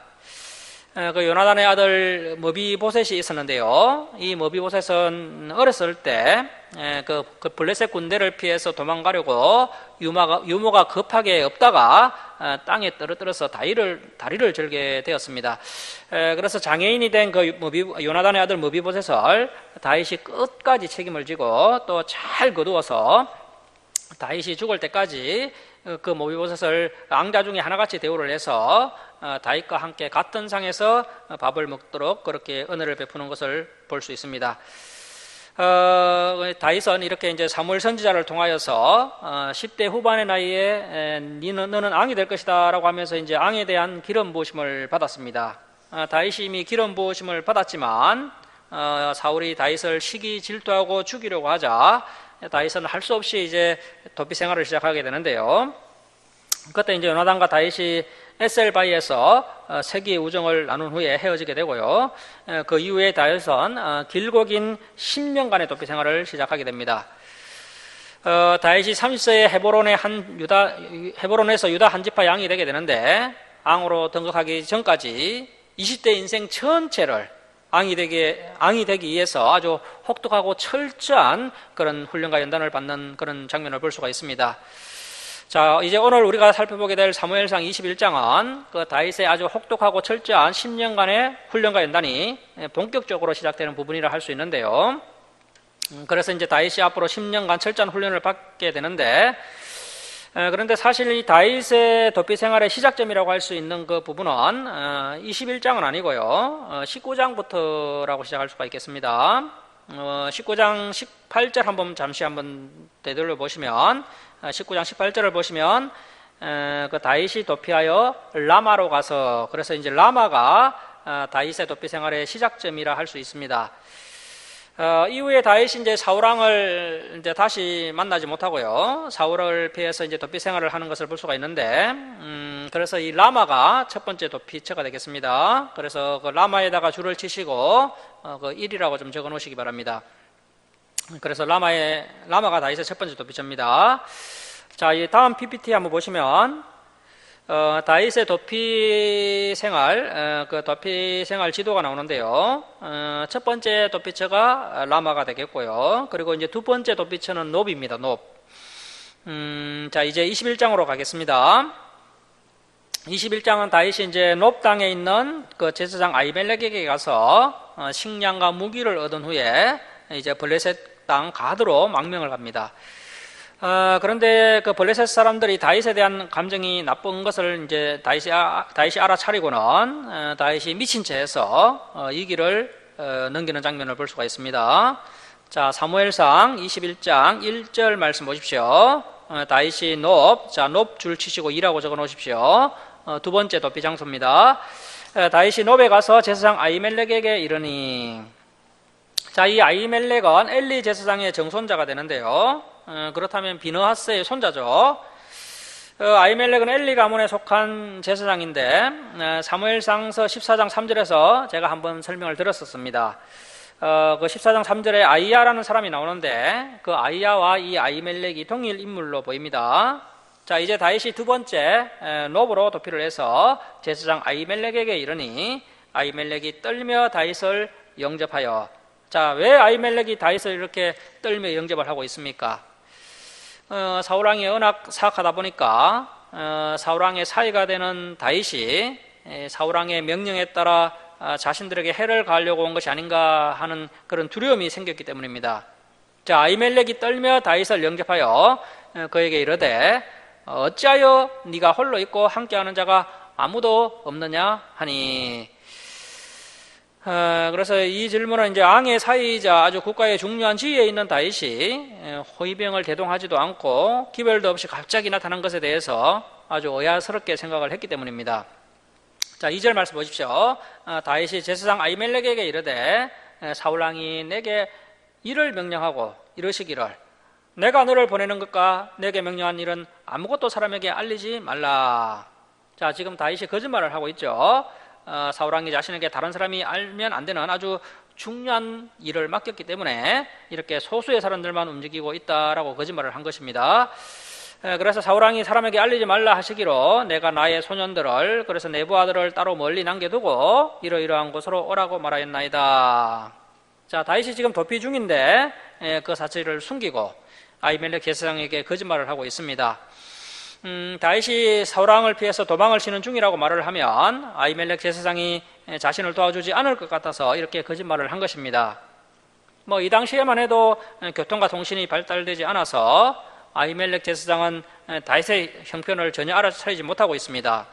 그 요나단의 아들 머비보셋이 있었는데요. 이 머비보셋은 어렸을 때 그 블레셋 군대를 피해서 도망가려고 유모가 급하게 없다가 땅에 떨어뜨려서 다리를 절게 되었습니다. 그래서 장애인이 된 그 요나단의 아들 머비보셋을 다윗이 끝까지 책임을 지고 또 잘 거두어서 다윗이 죽을 때까지 그 머비보셋을 앙자 중에 하나같이 대우를 해서 다윗과 함께 같은 상에서 밥을 먹도록 그렇게 은혜를 베푸는 것을 볼 수 있습니다. 다윗은 이렇게 이제 사무엘 선지자를 통하여서 10대 후반의 나이에 너는 왕이 될 것이다라고 하면서 이제 왕에 대한 기름 부으심을 받았습니다. 다윗이 이미 기름 부으심을 받았지만 사울이 다윗을 시기 질투하고 죽이려고 하자 다윗은 할 수 없이 이제 도피 생활을 시작하게 되는데요. 그때 이제 요나단과 다윗이 에셀바이에서 세기의 우정을 나눈 후에 헤어지게 되고요. 그 이후에 다윗은 길고 긴 10년간의 도피 생활을 시작하게 됩니다. 다윗이 30세에 헤브론에서 유다 한 지파 왕이 되게 되는데 왕으로 등극하기 전까지 20대 인생 전체를 왕이 되기 위해서 아주 혹독하고 철저한 그런 훈련과 연단을 받는 그런 장면을 볼 수가 있습니다. 자, 이제 오늘 우리가 살펴보게 될 사무엘상 21장은 그 다윗의 아주 혹독하고 철저한 10년간의 훈련과 연단이 본격적으로 시작되는 부분이라 할 수 있는데요. 그래서 이제 다윗이 앞으로 10년간 철저한 훈련을 받게 되는데, 그런데 사실 이 다윗의 도피 생활의 시작점이라고 할 수 있는 그 부분은 21장은 아니고요. 19장부터라고 시작할 수가 있겠습니다. 19장 18절 잠시 한번 되돌려 보시면 19장 18절을 보시면 그 다윗이 도피하여 라마로 가서, 그래서 이제 라마가 다윗의 도피 생활의 시작점이라 할 수 있습니다. 이후에 다윗이 이제 사울왕을 이제 다시 만나지 못하고요. 사울을 피해서 이제 도피 생활을 하는 것을 볼 수가 있는데, 그래서 이 라마가 첫 번째 도피처가 되겠습니다. 그래서 그 라마에다가 줄을 치시고 그 1이라고 좀 적어 놓으시기 바랍니다. 그래서 라마가 다윗의 첫 번째 도피처입니다. 자, 이 다음 PPT 한번 보시면 다윗의 도피 생활, 그 도피 생활 지도가 나오는데요. 첫 번째 도피처가 라마가 되겠고요. 그리고 이제 두 번째 도피처는 놉입니다. 놉. 자, 이제 21장으로 가겠습니다. 21장은 다윗이 이제 놉 땅에 있는 그 제사장 아히멜렉에게 가서 식량과 무기를 얻은 후에 이제 블레셋 땅 가드로 망명을 갑니다. 그런데 그 블레셋 사람들이 다윗에 대한 감정이 나쁜 것을 이제 다윗이 알아차리고는 다윗이 미친 채해서 이 길을 넘기는 장면을 볼 수가 있습니다. 자, 사무엘상 21장 1절 말씀 보십시오. 다윗이 놉 줄 치시고 2라고 적어 놓으십시오. 두 번째 도피 장소입니다. 다윗이 놉에 가서 제사장 아히멜렉에게 이르니, 자, 이 아히멜렉은 엘리 제사장의 정손자가 되는데요. 그렇다면 비느하스의 손자죠. 아히멜렉은 엘리 가문에 속한 제사장인데 사무엘상서 14장 3절에서 제가 한번 설명을 들었었습니다. 그 14장 3절에 아이야라는 사람이 나오는데 그 아이야와 이 아히멜렉이 동일 인물로 보입니다. 자, 이제 다윗이 두 번째 노브로 도피를 해서 제사장 아히멜렉에게 이르니 아히멜렉이 떨며 다윗을 영접하여. 자, 왜 아히멜렉이 다윗을 이렇게 떨며 영접을 하고 있습니까? 사울왕이 워낙 사악하다 보니까 사울왕의 사위가 되는 다윗이 사울왕의 명령에 따라 자신들에게 해를 가하려고 온 것이 아닌가 하는 그런 두려움이 생겼기 때문입니다. 자, 아히멜렉이 떨며 다윗을 영접하여 그에게 이르되 어찌하여 네가 홀로 있고 함께하는 자가 아무도 없느냐 하니. 그래서 이 질문은 이제 왕의 사위이자 아주 국가의 중요한 지위에 있는 다윗이 호위병을 대동하지도 않고 기별도 없이 갑자기 나타난 것에 대해서 아주 의아스럽게 생각을 했기 때문입니다. 자, 2절 말씀 보십시오. 다윗이 제사장 아히멜렉에게 이르되 사울왕이 내게 이를 명령하고 이르시기를 내가 너를 보내는 것과 내게 명령한 일은 아무것도 사람에게 알리지 말라. 자, 지금 다윗이 거짓말을 하고 있죠. 사울왕이 자신에게 다른 사람이 알면 안 되는 아주 중요한 일을 맡겼기 때문에 이렇게 소수의 사람들만 움직이고 있다라고 거짓말을 한 것입니다. 그래서 사울왕이 사람에게 알리지 말라 하시기로 내가 나의 소년들을, 그래서 내 부하들을 따로 멀리 남겨두고 이러이러한 곳으로 오라고 말하였나이다. 자, 다윗이 지금 도피 중인데 그 사실을 숨기고 아히멜렉 제사장에게 거짓말을 하고 있습니다. 다윗이 사울왕을 피해서 도망을 치는 중이라고 말을 하면 아히멜렉 제사장이 자신을 도와주지 않을 것 같아서 이렇게 거짓말을 한 것입니다. 이 당시에만 해도 교통과 통신이 발달되지 않아서 아히멜렉 제사장은 다윗의 형편을 전혀 알아차리지 못하고 있습니다.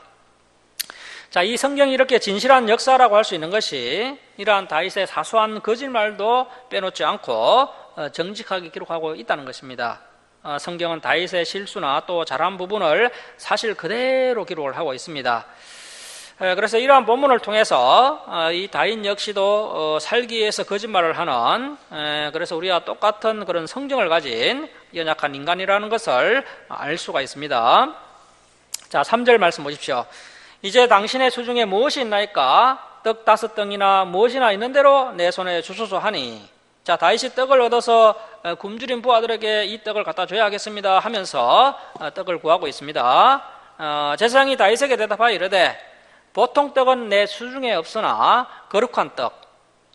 자, 이 성경이 이렇게 진실한 역사라고 할 수 있는 것이 이러한 다윗의 사소한 거짓말도 빼놓지 않고 정직하게 기록하고 있다는 것입니다. 성경은 다윗의 실수나 또 잘한 부분을 사실 그대로 기록을 하고 있습니다. 그래서 이러한 본문을 통해서 이 다윗 역시도 살기 위해서 거짓말을 하는, 그래서 우리와 똑같은 그런 성정을 가진 연약한 인간이라는 것을 알 수가 있습니다. 자, 3절 말씀 보십시오. 이제 당신의 수중에 무엇이 있나이까? 떡 5덩이나 무엇이나 있는 대로 내 손에 주소서 하니. 자, 다윗이 떡을 얻어서 굶주린 부하들에게 이 떡을 갖다 줘야 하겠습니다 하면서 떡을 구하고 있습니다. 제사장이 다윗에게 대답하여 이르되 보통 떡은 내 수중에 없으나 거룩한 떡.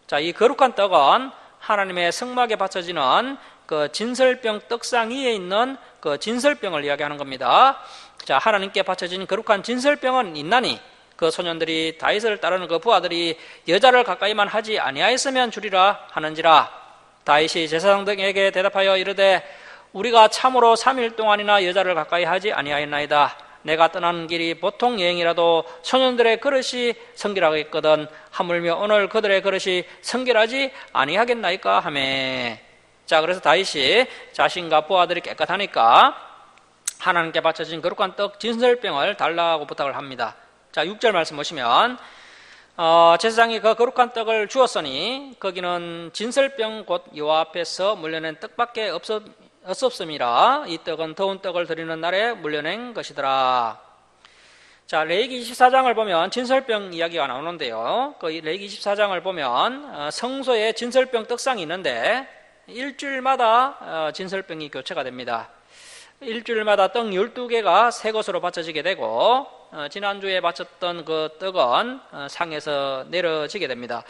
자, 이 거룩한 떡은 하나님의 성막에 바쳐지는 그 진설병 떡상 위에 있는 그 진설병을 이야기하는 겁니다. 자, 하나님께 바쳐진 거룩한 진설병은 있나니 그 소년들이 다윗을 따르는 그 부하들이 여자를 가까이만 하지 아니하였으면 주리라 하는지라. 다윗이 제사장 등에게 대답하여 이르되 우리가 참으로 3일 동안이나 여자를 가까이 하지 아니하였나이다. 내가 떠나는 길이 보통 여행이라도 소년들의 그릇이 성결하겠거든 하물며 오늘 그들의 그릇이 성결하지 아니하겠나이까 하매. 자, 그래서 다윗이 자신과 부하들이 깨끗하니까 하나님께 바쳐진 거룩한 떡 진설병을 달라고 부탁을 합니다. 자, 6절 말씀 보시면 제사장이 그 거룩한 떡을 주었으니 거기는 진설병 곧 여호와 앞에서 물려낸 떡밖에 없었음이라. 이 떡은 더운 떡을 드리는 날에 물려낸 것이더라. 자, 레위기 24장을 보면 진설병 이야기가 나오는데요. 그 레위기 24장을 보면 성소에 진설병 떡상이 있는데 일주일마다 진설병이 교체가 됩니다. 일주일마다 떡 12개가 새 것으로 바쳐지게 되고 지난주에 바쳤던 그 떡은 상에서 내려지게 됩니다.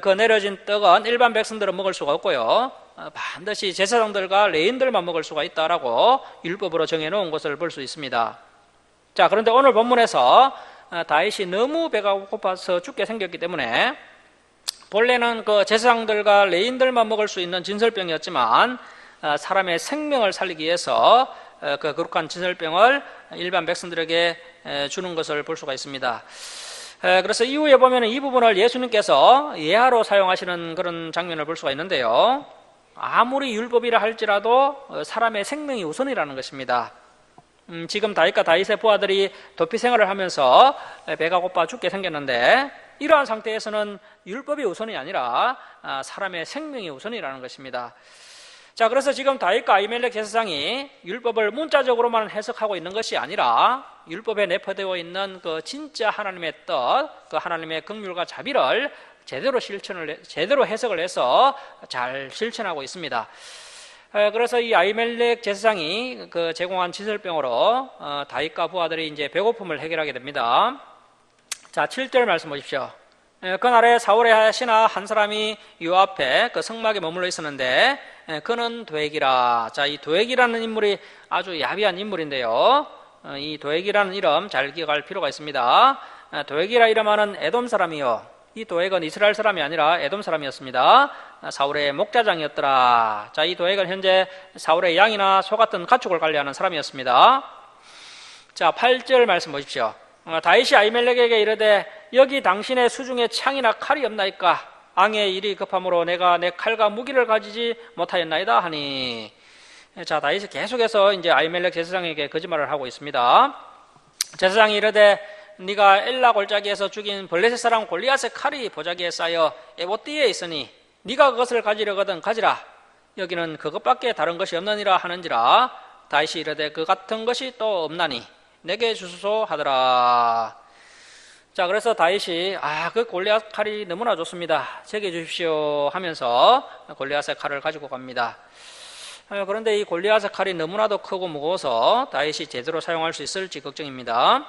그 내려진 떡은 일반 백성들은 먹을 수가 없고요. 반드시 제사장들과 레인들만 먹을 수가 있다라고 율법으로 정해놓은 것을 볼 수 있습니다. 자, 그런데 오늘 본문에서 다윗이 너무 배가 고파서 죽게 생겼기 때문에 본래는 그 제사장들과 레인들만 먹을 수 있는 진설병이었지만 사람의 생명을 살리기 위해서 그 거룩한 진설병을 일반 백성들에게 주는 것을 볼 수가 있습니다. 그래서 이후에 보면 이 부분을 예수님께서 예화로 사용하시는 그런 장면을 볼 수가 있는데요. 아무리 율법이라 할지라도 사람의 생명이 우선이라는 것입니다. 지금 다윗과 다윗의 부하들이 도피 생활을 하면서 배가 고파 죽게 생겼는데 이러한 상태에서는 율법이 우선이 아니라 사람의 생명이 우선이라는 것입니다. 자, 그래서 지금 다윗과 아히멜렉 제사장이 율법을 문자적으로만 해석하고 있는 것이 아니라 율법에 내포되어 있는 그 진짜 하나님의 뜻, 그 하나님의 긍휼과 자비를 제대로 해석을 해서 잘 실천하고 있습니다. 그래서 이 아히멜렉 제사장이 그 제공한 지설병으로 다윗과 부하들이 이제 배고픔을 해결하게 됩니다. 자, 7절 말씀 보십시오. 그날에 사울의 신하 한 사람이 요 앞에 그 성막에 머물러 있었는데 그는 도액이라. 자, 이 도액이라는 인물이 아주 야비한 인물인데요. 이 도액이라는 이름 잘 기억할 필요가 있습니다. 도액이라 이름하는 에돔 사람이요. 이 도액은 이스라엘 사람이 아니라 에돔 사람이었습니다. 사울의 목자장이었더라. 자, 이 도액은 현재 사울의 양이나 소 같은 가축을 관리하는 사람이었습니다. 자, 8절 말씀 보십시오. 다윗이 아히멜렉에게 이르되 여기 당신의 수중에 창이나 칼이 없나이까? 앙의 일이 급함으로 내가 내 칼과 무기를 가지지 못하였나이다 하니. 자, 다윗이 계속해서 이제 아히멜렉 제사장에게 거짓말을 하고 있습니다. 제사장이 이르되 네가 엘라 골짜기에서 죽인 블레셋 사람 골리앗의 칼이 보자기에 쌓여 에봇디에 있으니 네가 그것을 가지려거든 가지라. 여기는 그것밖에 다른 것이 없느니라 하는지라. 다윗이 이르되 그 같은 것이 또 없나니 내게 주소서 하더라. 자, 그래서 다윗이 그 골리앗 칼이 너무나 좋습니다. 제게 주십시오 하면서 골리앗의 칼을 가지고 갑니다. 그런데 이 골리앗의 칼이 너무나도 크고 무거워서 다윗이 제대로 사용할 수 있을지 걱정입니다.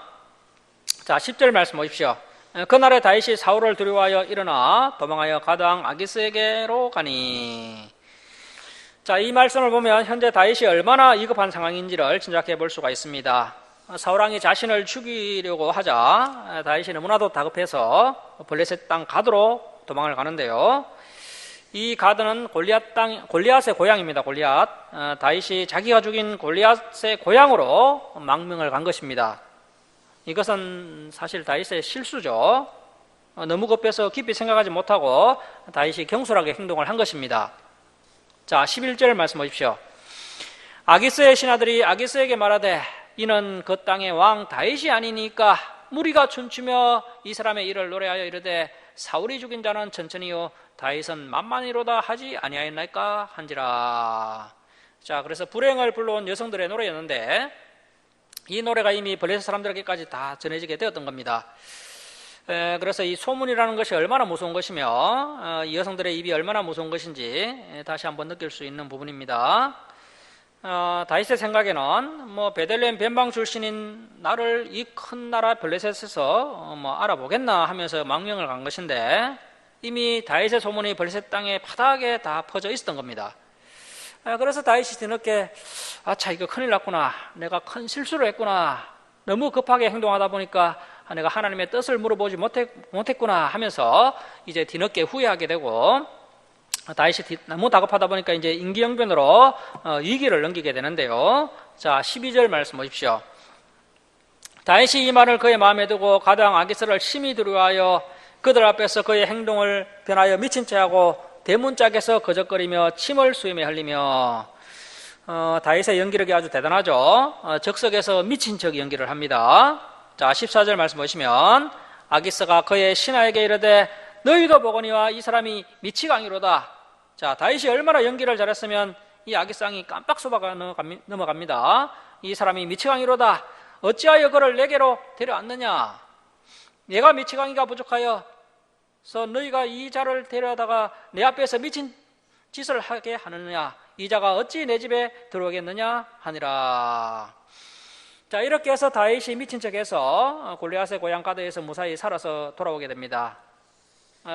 자, 10절 말씀 보십시오. 그날에 다윗이 사울을 두려워하여 일어나 도망하여 가드왕 아기스에게로 가니. 자, 이 말씀을 보면 현재 다윗이 얼마나 위급한 상황인지를 짐작해 볼 수가 있습니다. 사울왕이 자신을 죽이려고 하자 다윗이 너무나도 다급해서 블레셋 땅 가드로 도망을 가는데요. 이 가드는 골리앗의 고향입니다. 골리앗. 다윗이 자기가 죽인 골리앗의 고향으로 망명을 간 것입니다. 이것은 사실 다윗의 실수죠. 너무 급해서 깊이 생각하지 못하고 다윗이 경솔하게 행동을 한 것입니다. 자, 11절 말씀 보십시오. 아기스의 신하들이 아기스에게 말하되 이는 그 땅의 왕 다윗이 아니니까 무리가 춤추며 이 사람의 일을 노래하여 이르되 사울이 죽인 자는 천천히요 다윗은 만만히로다 하지 아니하였나이까 한지라. 자, 그래서 불행을 불러온 여성들의 노래였는데 이 노래가 이미 블레셋 사람들에게까지 다 전해지게 되었던 겁니다. 그래서 이 소문이라는 것이 얼마나 무서운 것이며 이 여성들의 입이 얼마나 무서운 것인지 다시 한번 느낄 수 있는 부분입니다. 다윗의 생각에는 베들레헴 변방 출신인 나를 이 큰 나라 블레셋에서 알아보겠나 하면서 망명을 간 것인데 이미 다윗의 소문이 블레셋 땅의 바닥에 다 퍼져 있었던 겁니다. 그래서 다윗이 뒤늦게 이거 큰일 났구나. 내가 큰 실수를 했구나. 너무 급하게 행동하다 보니까 내가 하나님의 뜻을 물어보지 못했구나 하면서 이제 뒤늦게 후회하게 되고 다윗이 너무 다급하다 보니까 이제 임기응변으로 위기를 넘기게 되는데요. 자, 12절 말씀 보십시오. 다윗이 이 말을 그의 마음에 두고 가드왕 아기스를 심히 두려워하여 그들 앞에서 그의 행동을 변하여 미친 채하고 대문짝에서 거적거리며 침을 수염에 흘리며. 다윗의 연기력이 아주 대단하죠. 적석에서 미친 척 연기를 합니다. 자, 14절 말씀 보시면 아기스가 그의 신하에게 이르되 너희도 보거니와 이 사람이 미치광이로다. 자, 다윗이 얼마나 연기를 잘했으면 이 아기스왕이 깜빡 속아가 넘어갑니다. 이 사람이 미치광이로다. 어찌하여 그를 내게로 데려왔느냐. 내가 미치광이가 부족하여서 너희가 이 자를 데려다가 내 앞에서 미친 짓을 하게 하느냐. 이 자가 어찌 내 집에 들어오겠느냐 하니라. 자, 이렇게 해서 다윗이 미친 척해서 골리앗의 고향 가드에서 무사히 살아서 돌아오게 됩니다.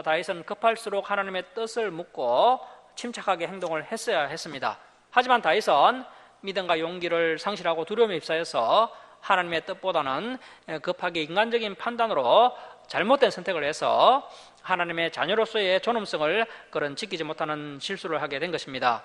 다윗은 급할수록 하나님의 뜻을 묻고 침착하게 행동을 했어야 했습니다. 하지만 다윗은 믿음과 용기를 상실하고 두려움에 휩싸여서 하나님의 뜻보다는 급하게 인간적인 판단으로 잘못된 선택을 해서 하나님의 자녀로서의 존엄성을 그런 지키지 못하는 실수를 하게 된 것입니다.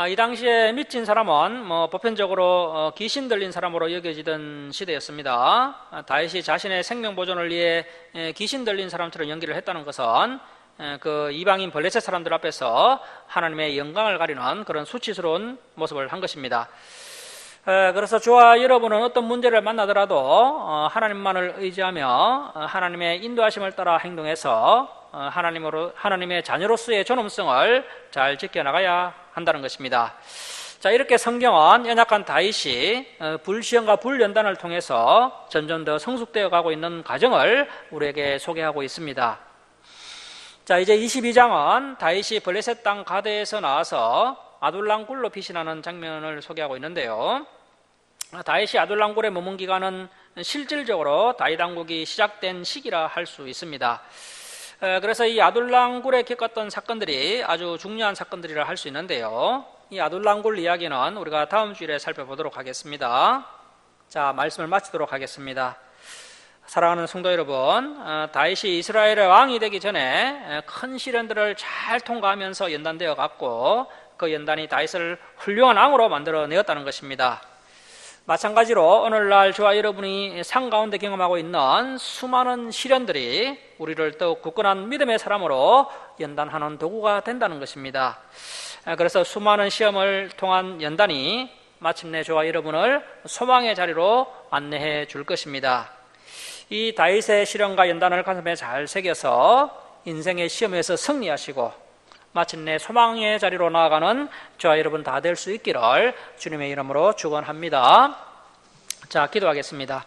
이 당시에 미친 사람은 보편적으로 귀신 들린 사람으로 여겨지던 시대였습니다. 다윗이 자신의 생명 보존을 위해 귀신 들린 사람처럼 연기를 했다는 것은 그 이방인 블레셋 사람들 앞에서 하나님의 영광을 가리는 그런 수치스러운 모습을 한 것입니다. 그래서 저와 여러분은 어떤 문제를 만나더라도 하나님만을 의지하며 하나님의 인도하심을 따라 행동해서 하나님의 자녀로서의 존엄성을 잘 지켜나가야 한다는 것입니다. 자, 이렇게 성경은 연약한 다윗이 불시험과 불연단을 통해서 점점 더 성숙되어 가고 있는 과정을 우리에게 소개하고 있습니다. 자, 이제 22장은 다윗이 블레셋 땅 가드에서 나와서 아둘람 굴로 피신하는 장면을 소개하고 있는데요. 다윗이 아둘람 굴에 머문 기간은 실질적으로 다윗 왕국이 시작된 시기라 할 수 있습니다. 그래서 이 아둘람 굴에 겪었던 사건들이 아주 중요한 사건들이라 할 수 있는데요. 이 아둘람 굴 이야기는 우리가 다음 주일에 살펴보도록 하겠습니다. 자, 말씀을 마치도록 하겠습니다. 사랑하는 성도 여러분, 다윗이 이스라엘의 왕이 되기 전에 큰 시련들을 잘 통과하면서 연단되어 갔고 그 연단이 다윗을 훌륭한 왕으로 만들어내었다는 것입니다. 마찬가지로 오늘날 저와 여러분이 삶 가운데 경험하고 있는 수많은 시련들이 우리를 더욱 굳건한 믿음의 사람으로 연단하는 도구가 된다는 것입니다. 그래서 수많은 시험을 통한 연단이 마침내 저와 여러분을 소망의 자리로 안내해 줄 것입니다. 이 다윗의 시련과 연단을 가슴에 잘 새겨서 인생의 시험에서 승리하시고 마침내 소망의 자리로 나아가는 저와 여러분 다 될 수 있기를 주님의 이름으로 축원합니다. 자, 기도하겠습니다.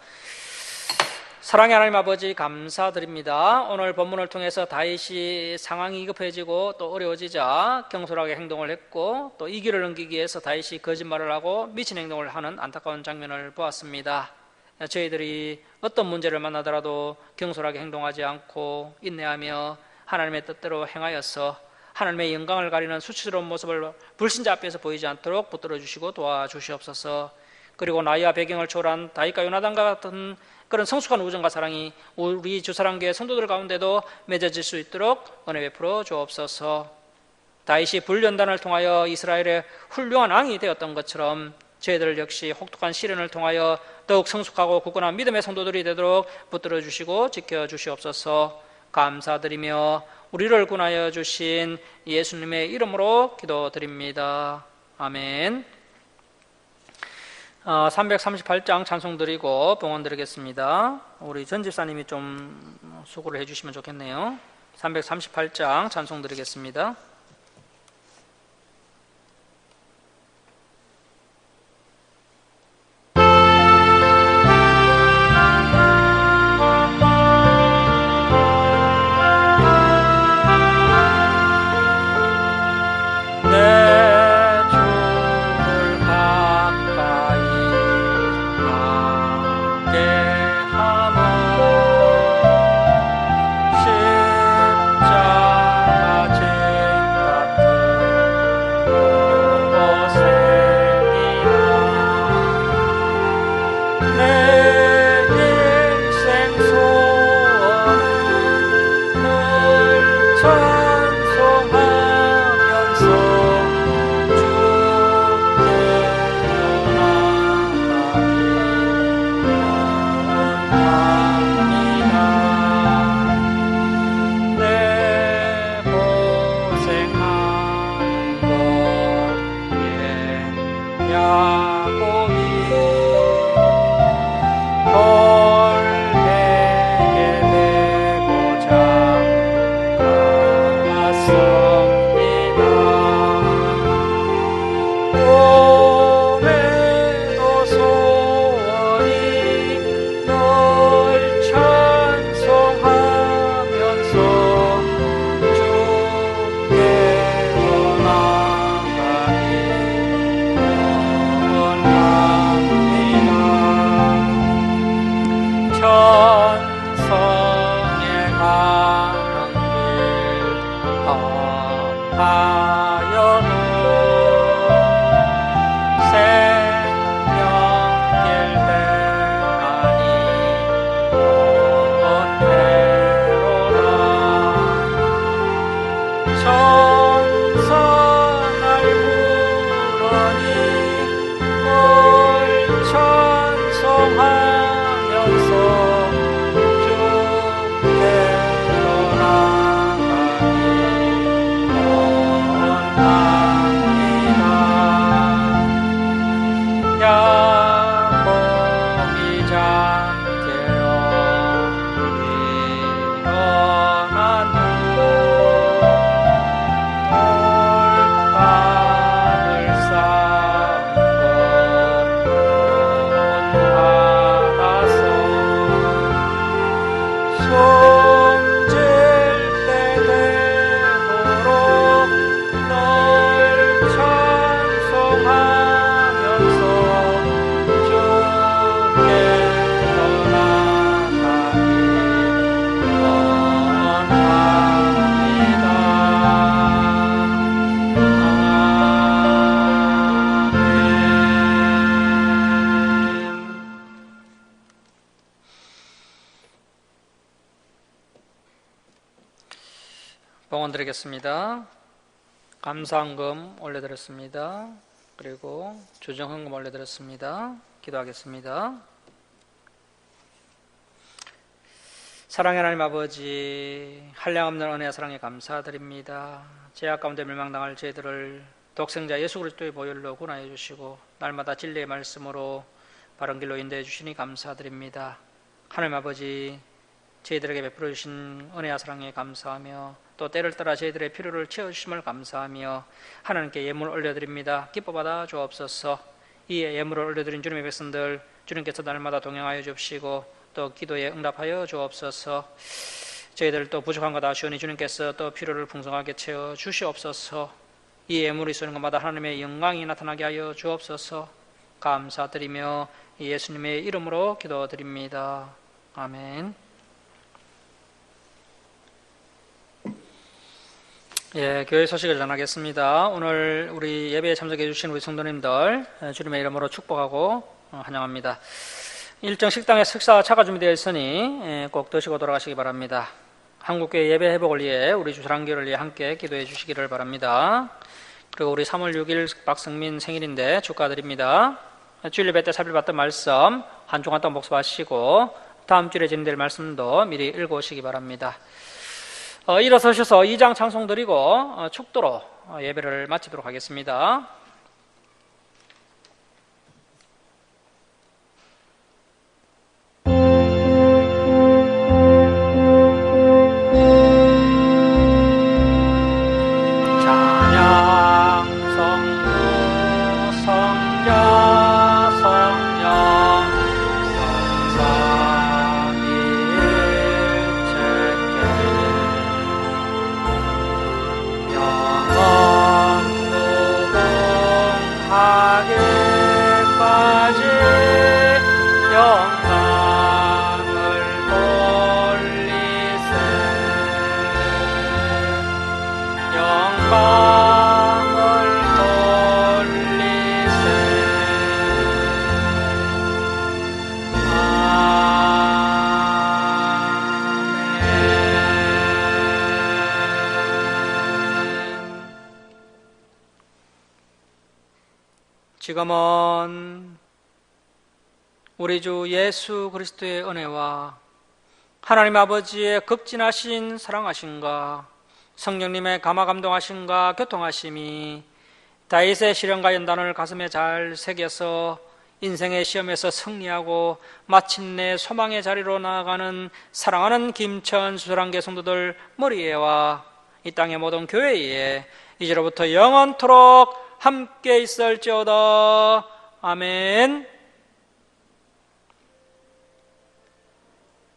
사랑의 하나님 아버지, 감사드립니다. 오늘 본문을 통해서 다윗이 상황이 급해지고 또 어려워지자 경솔하게 행동을 했고 또 이 길을 넘기기 위해서 다윗이 거짓말을 하고 미친 행동을 하는 안타까운 장면을 보았습니다. 저희들이 어떤 문제를 만나더라도 경솔하게 행동하지 않고 인내하며 하나님의 뜻대로 행하여서 하나님의 영광을 가리는 수치스러운 모습을 불신자 앞에서 보이지 않도록 붙들어 주시고 도와주시옵소서. 그리고 나이와 배경을 초월한 다윗과 요나단과 같은 그런 성숙한 우정과 사랑이 우리 주사랑교회 성도들 가운데도 맺어질 수 있도록 은혜 베풀어 주옵소서. 다윗이 불연단을 통하여 이스라엘의 훌륭한 왕이 되었던 것처럼 저희들 역시 혹독한 시련을 통하여 더욱 성숙하고 굳건한 믿음의 성도들이 되도록 붙들어 주시고 지켜 주시옵소서. 감사드리며 우리를 구원하여 주신 예수님의 이름으로 기도드립니다. 아멘. 338장 찬송 드리고 봉헌 드리겠습니다. 우리 전 집사님이 좀 수고를 해주시면 좋겠네요. 338장 찬송 드리겠습니다. 봉헌 드리겠습니다. 감사헌금 올려드렸습니다. 그리고 조정헌금 올려드렸습니다. 기도하겠습니다. 사랑의 하나님 아버지, 한량없는 은혜와 사랑에 감사드립니다. 죄악 가운데 멸망당할 저희들을 독생자 예수 그리스도의 보혈로 구원하여 주시고 날마다 진리의 말씀으로 바른 길로 인도해 주시니 감사드립니다. 하나님 아버지, 저희들에게 베풀어 주신 은혜와 사랑에 감사하며 또 때를 따라 저희들의 필요를 채워주심을 감사하며 하나님께 예물을 올려드립니다. 기뻐 받아 주옵소서. 이 예물을 올려드린 주님의 백성들, 주님께서 날마다 동행하여 주시고 또 기도에 응답하여 주옵소서. 저희들 또 부족한 것 아시오니 주님께서 또 필요를 풍성하게 채워 주시옵소서. 이 예물이 쏘는 것마다 하나님의 영광이 나타나게 하여 주옵소서. 감사드리며 예수님의 이름으로 기도드립니다. 아멘. 예, 교회 소식을 전하겠습니다. 오늘 우리 예배에 참석해 주신 우리 성도님들 주님의 이름으로 축복하고 환영합니다. 일정 식당에 식사 차가 준비되어 있으니 꼭 드시고 돌아가시기 바랍니다. 한국교회 예배 회복을 위해 우리 주사랑교를 위해 함께 기도해 주시기를 바랍니다. 그리고 우리 3월 6일 박승민 생일인데 축하드립니다. 주일 예배 때 살펴봤던 말씀 한 주간 동안 복습하시고 다음 주일에 진행될 말씀도 미리 읽어오시기 바랍니다. 일어서셔서 2장 찬송 드리고 축도로 예배를 마치도록 하겠습니다. 지금은 우리 주 예수 그리스도의 은혜와 하나님 아버지의 극진하신 사랑하심과 성령님의 감화감동하심과 교통하심이 다윗의 시련과 연단을 가슴에 잘 새겨서 인생의 시험에서 승리하고 마침내 소망의 자리로 나아가는 사랑하는 김천 수사랑교 성도들 머리에와 이 땅의 모든 교회에 이제로부터 영원토록 함께 있을지어다. 아멘.